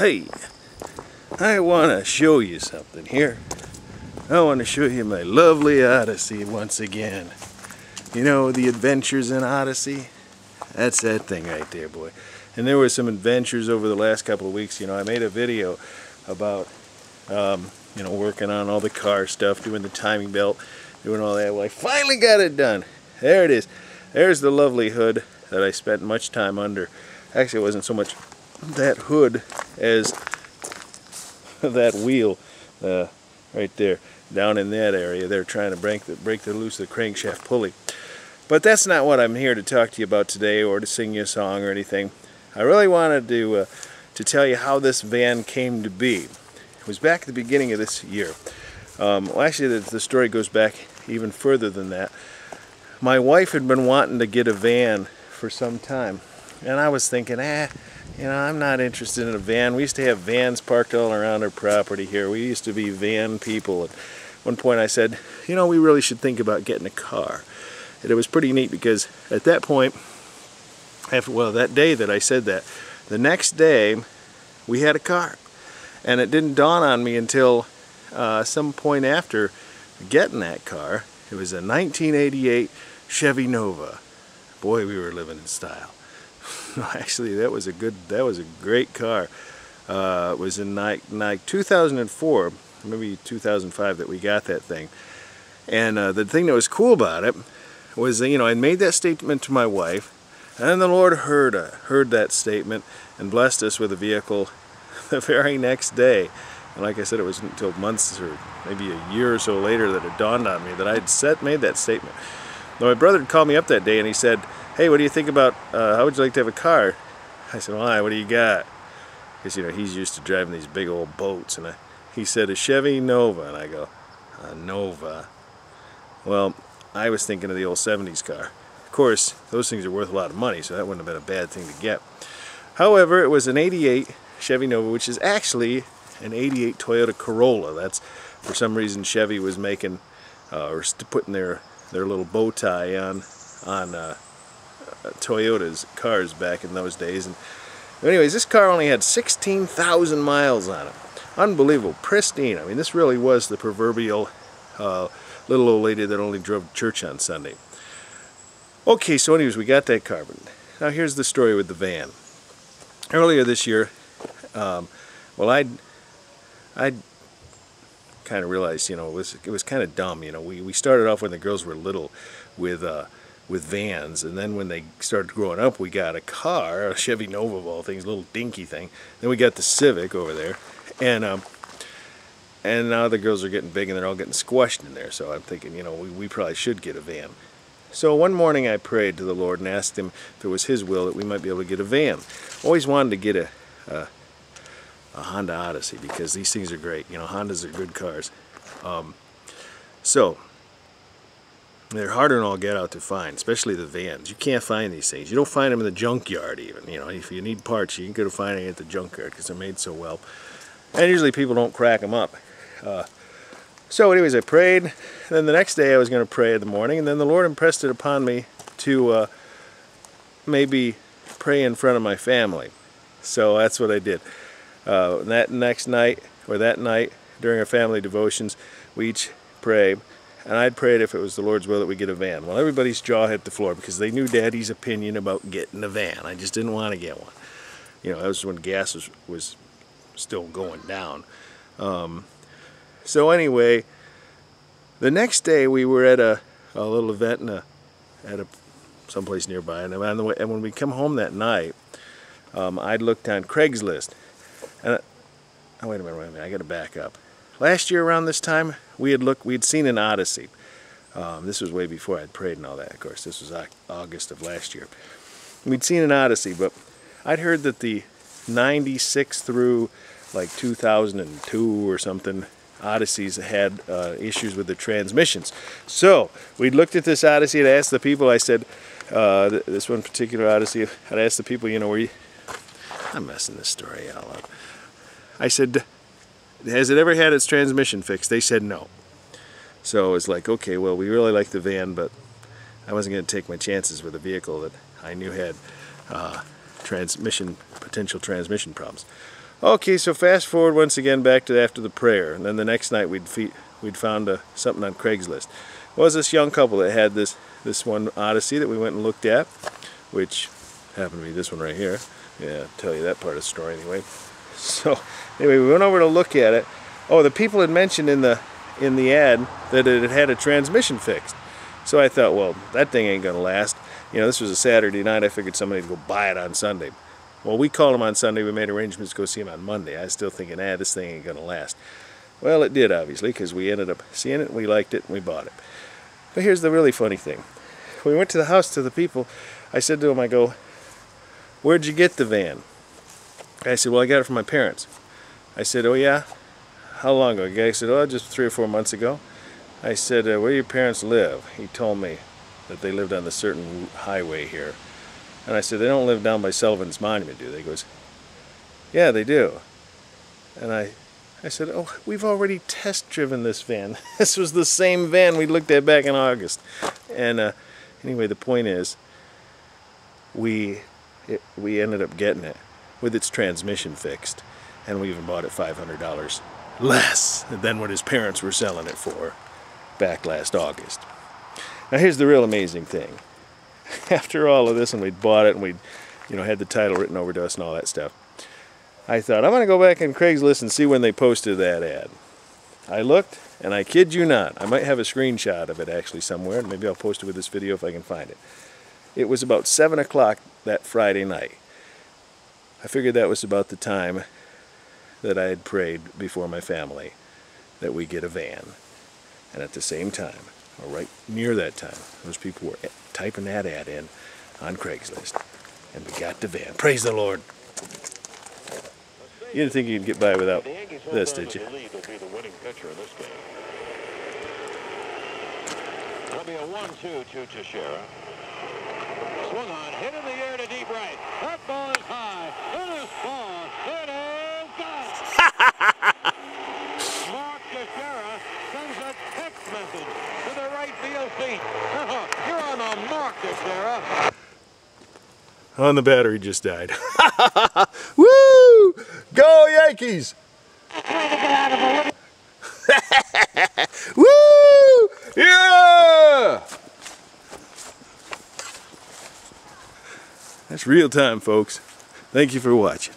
Hey, I want to show you something here. I want to show you my lovely Odyssey once again. You know, the adventures in Odyssey? That's that thing right there, boy. And there were some adventures over the last couple of weeks. You know, I made a video about, you know, working on all the car stuff, doing the timing belt, doing all that. Well, I finally got it done. There it is. There's the lovely hood that I spent much time under. Actually, it wasn't so much that hood as that wheel right there, down in that area. They're trying to break loose the crankshaft pulley. But that's not what I'm here to talk to you about today, or to sing you a song or anything. I really wanted to tell you how this van came to be. It was back at the beginning of this year. Well, actually, the story goes back even further than that. My wife had been wanting to get a van for some time, and I was thinking, you know, I'm not interested in a van. We used to have vans parked all around our property here. We used to be van people. At one point I said, you know, we really should think about getting a car. And it was pretty neat because at that point, that day that I said that, the next day we had a car. And it didn't dawn on me until some point after getting that car. It was a 1988 Chevy Nova. Boy, we were living in style. Actually, that was a great car. It was in like 2004, maybe 2005 that we got that thing. And the thing that was cool about it was, you know, I made that statement to my wife, and the Lord heard that statement and blessed us with a vehicle the very next day. And like I said, it was until months or maybe a year or so later that it dawned on me that I had made that statement. Now, my brother had called me up that day and he said, hey, what do you think about, how would you like to have a car? I said, why, what do you got? Because, you know, he's used to driving these big old boats. And he said, a Chevy Nova. And I go, a Nova? Well, I was thinking of the old 70s car. Of course, those things are worth a lot of money, so that wouldn't have been a bad thing to get. However, it was an 88 Chevy Nova, which is actually an 88 Toyota Corolla. That's, for some reason, Chevy was making, or putting their little bow tie on Toyota's cars back in those days. And anyways, this car only had 16,000 miles on it. Unbelievable, pristine. I mean, this really was the proverbial little old lady that only drove to church on Sunday. Okay, so anyways, we got that car. But now here's the story with the van. Earlier this year, well, I'd kind of realized, you know, it was kind of dumb. You know, we started off when the girls were little with vans, and then when they started growing up, we got a car, a Chevy Nova of all things, a little dinky thing. Then we got the Civic over there, and now the girls are getting big and they're all getting squashed in there. So I'm thinking, you know, we probably should get a van. So one morning I prayed to the Lord and asked Him if it was His will that we might be able to get a van. Always wanted to get a Honda Odyssey because these things are great. You know, Hondas are good cars. So they're harder than all get out to find, especially the vans. You can't find these things. You don't find them in the junkyard even. You know, if you need parts, you can go to find it at the junkyard because they're made so well. And usually people don't crack them up. So anyways, I prayed. And then the next day I was going to pray in the morning, and then the Lord impressed it upon me to maybe pray in front of my family. So that's what I did. That next night, or that night, during our family devotions, we each prayed. And I'd prayed if it was the Lord's will that we get a van. Well, everybody's jaw hit the floor because they knew Daddy's opinion about getting a van. I just didn't want to get one. You know, that was when gas was still going down. So anyway, the next day we were at a little event someplace nearby. And when we come home that night, I'd looked on Craigslist. And oh, wait a minute, I got to back up. Last year around this time, we'd seen an Odyssey. This was way before I'd prayed and all that, of course. This was August of last year. We'd seen an Odyssey, but I'd heard that the 96 through like 2002 or something Odysseys had issues with the transmissions. So we'd looked at this Odyssey and asked the people. I said, this one particular Odyssey, I'd asked the people, you know, I'm messing this story all up. I said, has it ever had its transmission fixed? They said no. So it's like, okay, well, we really like the van, but I wasn't going to take my chances with a vehicle that I knew had potential transmission problems. Okay, so fast forward once again back to after the prayer, and then the next night we'd found something on Craigslist. It was this young couple that had this one Odyssey that we went and looked at, which happened to be this one right here. Yeah, I'll tell you that part of the story anyway. So anyway, we went over to look at it. Oh, the people had mentioned in the ad that it had a transmission fixed. So I thought, well, that thing ain't gonna last. You know, this was a Saturday night. I figured somebody would go buy it on Sunday. Well, we called him on Sunday. We made arrangements to go see him on Monday. I was still thinking, this thing ain't gonna last. Well, it did, obviously, because we ended up seeing it, we liked it, and we bought it. But here's the really funny thing. When we went to the house to the people, I said to them, I go, where'd you get the van? I said, well, I got it from my parents. I said, oh yeah? How long ago? The guy said, oh, just 3 or 4 months ago. I said, where do your parents live? He told me that they lived on the certain highway here. And I said, they don't live down by Sullivan's Monument, do they? He goes, yeah, they do. And I said, oh, we've already test driven this van. This was the same van we looked at back in August. And anyway, the point is, we ended up getting it with its transmission fixed. And we even bought it $500 less than what his parents were selling it for back last August. Now here's the real amazing thing. After all of this, and we'd bought it, and we'd, had the title written over to us and all that stuff, I thought, I'm going to go back on Craigslist and see when they posted that ad. I looked, and I kid you not, I might have a screenshot of it actually somewhere, and maybe I'll post it with this video if I can find it. It was about 7 o'clock that Friday night. I figured that was about the time that I had prayed before my family that we get a van. And at the same time, or right near that time, those people were typing that ad in on Craigslist. And we got the van. Praise the Lord. You didn't think you'd get by without this, did you? It'll be a 1-2 to Teixeira. Swung on, hit in the air to deep right. That ball is high. It is far. It is gone. Mark Teixeira sends a text message to the right field seat. You're on the mark, Teixeira. Oh, the battery just died. Woo! Go Yankees! Woo! Yeah! That's real time, folks. Thank you for watching.